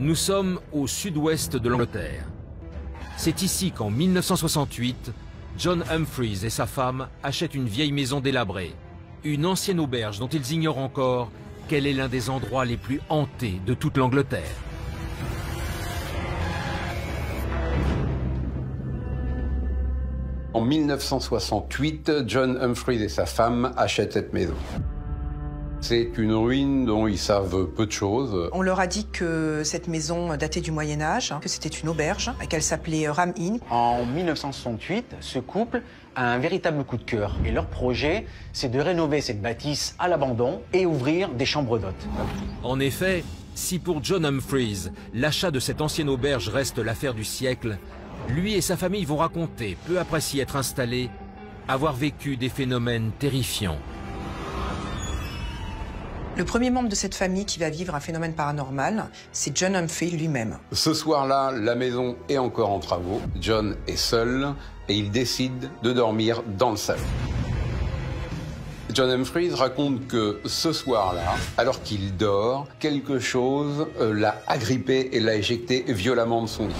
Nous sommes au sud-ouest de l'Angleterre. C'est ici qu'en 1968, John Humphreys et sa femme achètent une vieille maison délabrée, une ancienne auberge dont ils ignorent encore qu'elle est l'un des endroits les plus hantés de toute l'Angleterre. En 1968, John Humphreys et sa femme achètent cette maison. C'est une ruine dont ils savent peu de choses. On leur a dit que cette maison datait du Moyen-Âge, que c'était une auberge, qu'elle s'appelait Ram Inn. En 1968, ce couple a un véritable coup de cœur. Et leur projet, c'est de rénover cette bâtisse à l'abandon et ouvrir des chambres d'hôtes. En effet, si pour John Humphreys, l'achat de cette ancienne auberge reste l'affaire du siècle, lui et sa famille vont raconter, peu après s'y être installés, avoir vécu des phénomènes terrifiants. Le premier membre de cette famille qui va vivre un phénomène paranormal, c'est John Humphrey lui-même. Ce soir-là, la maison est encore en travaux. John est seul et il décide de dormir dans le salon. John Humphreys raconte que ce soir-là, alors qu'il dort, quelque chose l'a agrippé et l'a éjecté violemment de son lit.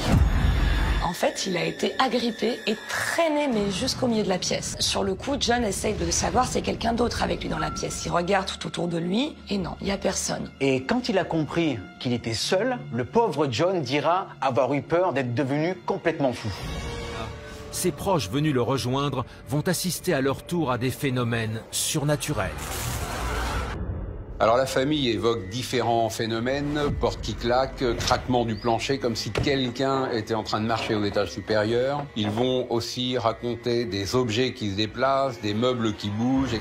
En fait, il a été agrippé et traîné, mais jusqu'au milieu de la pièce. Sur le coup, John essaye de savoir s'il y a quelqu'un d'autre avec lui dans la pièce. Il regarde tout autour de lui et non, il n'y a personne. Et quand il a compris qu'il était seul, le pauvre John dira avoir eu peur d'être devenu complètement fou. Ses proches venus le rejoindre vont assister à leur tour à des phénomènes surnaturels. Alors la famille évoque différents phénomènes, portes qui claquent, craquement du plancher, comme si quelqu'un était en train de marcher au étage supérieur. Ils vont aussi raconter des objets qui se déplacent, des meubles qui bougent.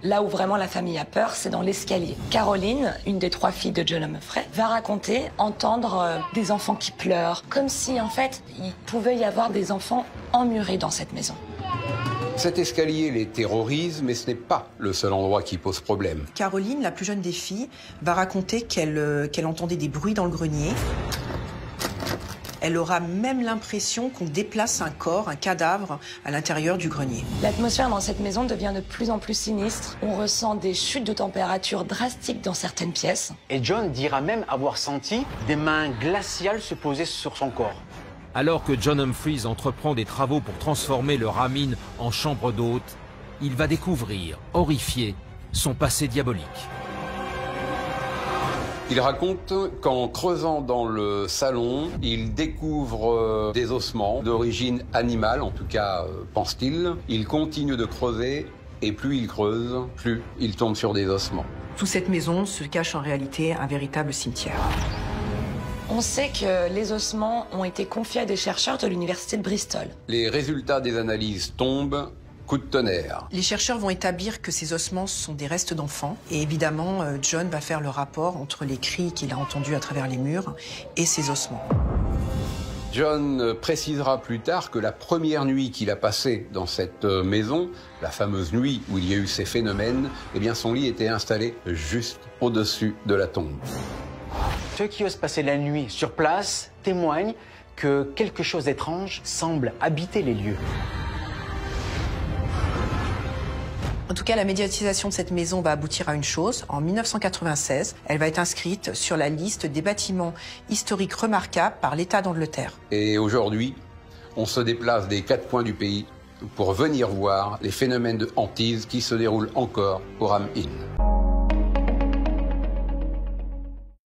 Là où vraiment la famille a peur, c'est dans l'escalier. Caroline, une des 3 filles de John Humphreys, va raconter entendre des enfants qui pleurent, comme si en fait il pouvait y avoir des enfants emmurés dans cette maison. Cet escalier les terrorise, mais ce n'est pas le seul endroit qui pose problème. Caroline, la plus jeune des filles, va raconter qu'elle entendait des bruits dans le grenier. Elle aura même l'impression qu'on déplace un corps, un cadavre, à l'intérieur du grenier. L'atmosphère dans cette maison devient de plus en plus sinistre. On ressent des chutes de température drastiques dans certaines pièces. Et John dira même avoir senti des mains glaciales se poser sur son corps. Alors que John Humphreys entreprend des travaux pour transformer le Ram Inn en chambre d'hôte, il va découvrir, horrifié, son passé diabolique. Il raconte qu'en creusant dans le salon, il découvre des ossements d'origine animale, en tout cas pense-t-il. Il continue de creuser et plus il creuse, plus il tombe sur des ossements. Sous cette maison se cache en réalité un véritable cimetière. On sait que les ossements ont été confiés à des chercheurs de l'université de Bristol. Les résultats des analyses tombent, coup de tonnerre. Les chercheurs vont établir que ces ossements sont des restes d'enfants. Et évidemment, John va faire le rapport entre les cris qu'il a entendus à travers les murs et ces ossements. John précisera plus tard que la première nuit qu'il a passée dans cette maison, la fameuse nuit où il y a eu ces phénomènes, eh bien son lit était installé juste au-dessus de la tombe. Ceux qui osent passer la nuit sur place témoignent que quelque chose d'étrange semble habiter les lieux. En tout cas, la médiatisation de cette maison va aboutir à une chose. En 1996, elle va être inscrite sur la liste des bâtiments historiques remarquables par l'État d'Angleterre. Et aujourd'hui, on se déplace des 4 coins du pays pour venir voir les phénomènes de hantise qui se déroulent encore au Ram Inn.